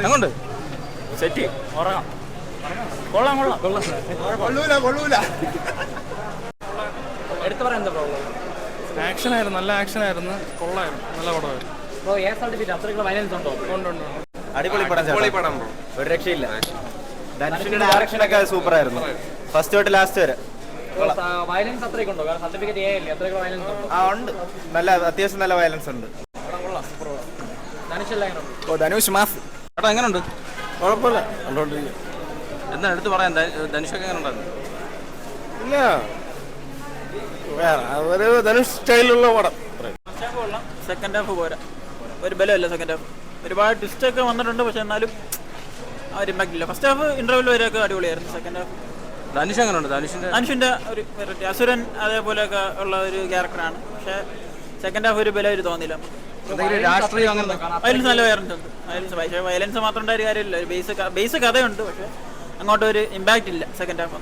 എങ്ങോട്ട് സെറ്റ് ഉറങ്ങാം. കൊള്ളാം കൊള്ളാം കൊള്ളൂല. എടുത്തു പറയാൻ എന്താ പ്രോബ്ലം? ആക്ഷനായിരുന്നു, നല്ല ആക്ഷനായിരുന്നു, കൊള്ളായിരുന്നു, നല്ല പടമായിരുന്നു. അത്രയ്ക്കുള്ള വയലൻസ് ഉണ്ടോ? ഉണ്ട്. അടിപൊളി പടം, ഒരു രക്ഷയില്ല. ധനുഷിന്റെ ഡയറക്ഷനൊക്കെ സൂപ്പർ ആയിരുന്നു, ഫസ്റ്റ് തൊട്ട് ലാസ്റ്റ് വരെ. വയലൻസ് അത്രയ്ക്കുണ്ടോ? കാരണം സർട്ടിഫിക്കറ്റ് എ അല്ലേ, അത്രയ്ക്ക് വയലൻസ് ഉണ്ടോ? ആ ഉണ്ട്, നല്ല അത്യാവശ്യം നല്ല വയലൻസ് ഉണ്ട്. ധനുഷ് മാസ്. ചേട്ടാ എങ്ങനെയുണ്ട്? കുഴപ്പമില്ല, കണ്ടോണ്ടിരിക്കും. എന്താ എടുത്ത് പറയാൻ? ധനുഷൊക്കെ എങ്ങനെ ഉണ്ടായിരുന്നു? ഇല്ല, വേറെ ഒരു ധനുഷ് സ്റ്റൈലുള്ള പടം. സെക്കൻഡ് ഹാഫ് പോരാ, ഒരു ബലമല്ല സെക്കൻഡ് ഹാഫ്. ഒരുപാട് ട്വിസ്റ്റൊക്കെ വന്നിട്ടുണ്ട്, പക്ഷെ എന്നാലും ആ ഒരു ഇമ്പാക്ട് ഇല്ല. ഫസ്റ്റ് ഹാഫ് ഇന്റർവെൽ വരെയൊക്കെ അടിപൊളിയായിരുന്നു. സെക്കൻഡ് ഹാഫ് ധനുഷ് എങ്ങനെയുണ്ട്? ധനുഷിന്റെ ഒരു വെറൈറ്റി, അസുരൻ അതേപോലെയൊക്കെ ഉള്ള ഒരു ക്യാരക്ടറാണ്. പക്ഷേ സെക്കൻഡ് ഹാഫ് ഒരു ബലം തോന്നില്ല. രാഷ്ട്രീയം അങ്ങനെ വയലൻസ് നല്ല വയലൻസ് ഉണ്ട്. വയലൻസ് മാത്രം ഉണ്ടായ കാര്യമില്ല, ഒരു ബേസ് കഥയുണ്ട്, പക്ഷെ അങ്ങോട്ട് ഒരു ഇമ്പാക്ട് ഇല്ല സെക്കൻഡ് ഹാഫ്.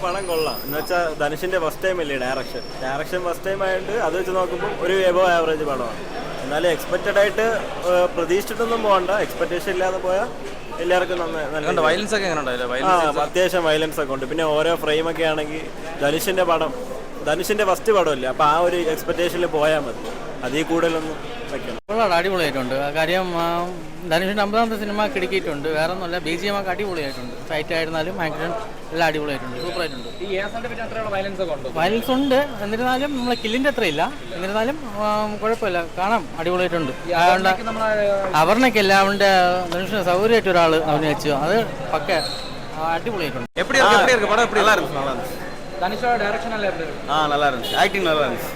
പടം കൊള്ളാം എന്ന് വെച്ചാൽ ധനുഷിന്റെ ഫസ്റ്റ് ടൈം അല്ലേ ഡയറക്ഷൻ ഫസ്റ്റ് ടൈം ആയിട്ട് അത് വെച്ച് നോക്കുമ്പോൾ ഒരു എബോ ആവറേജ് പടമാണ്. എന്നാലും എക്സ്പെക്റ്റഡ് ആയിട്ട് പ്രതീക്ഷിച്ചിട്ടൊന്നും പോകണ്ട, എക്സ്പെക്ടേഷൻ ഇല്ലാതെ പോയാൽ എല്ലാവർക്കും നന്നായി. വയലൻസ് ഒക്കെ എങ്ങനെ ഉണ്ടായില്ല? അത്യാവശ്യം വയലൻസ് ഒക്കെ ഉണ്ട്. പിന്നെ ഓരോ ഫ്രെയിം ഒക്കെ ആണെങ്കിൽ ധനുഷിന്റെ ഫസ്റ്റ് പടമല്ലേ, അപ്പൊ ആ ഒരു എക്സ്പെക്ടേഷനിൽ പോയാൽ മതി, അതിൽ കൂടുതലൊന്നും വെക്കണം. അടിപൊളിയായിട്ടുണ്ട്. കാര്യം ധനുഷിന്റെ 50ാമത്തെ സിനിമ കിടക്കിയിട്ടുണ്ട്. വേറെ ഒന്നുമല്ല, BGM ഒക്കെ അടിപൊളിയായിട്ടുണ്ട്. ഫൈറ്റ് ആയിരുന്നാലും ആക്ഷൻ എല്ലാം അടിപൊളിയായിട്ടുണ്ട്, സൂപ്പറായിട്ടുണ്ട്. വയലൻസ് ഉണ്ട്, എന്നിരുന്നാലും നമ്മളെ കില്ലിന്റെ അത്രയില്ല. എന്നിരുന്നാലും കുഴപ്പമില്ല, കാണാം, അടിപൊളിയായിട്ടുണ്ട്. അവർണയ്ക്ക് എല്ലാം അവന്റെ ധനുഷിന് സൗകര്യമായിട്ട് ഒരാൾ അഭിനയിച്ചു, അത് പക്ക അടിപൊളിയായിട്ടുണ്ട്. ധനുഷോட டைரக்ஷன் எல்லாம் எப்படி இருக்கு? நல்லா இருந்துச்சு, ஆக்டிங் நல்லா இருந்துச்சு,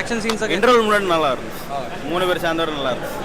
ஆக்ஷன் சீன்ஸ் இன்டர்வல் முன்னாடி நல்லா இருந்துச்சு, 3 பேர் சேர்ந்தவரை நல்லா இருந்துச்சு.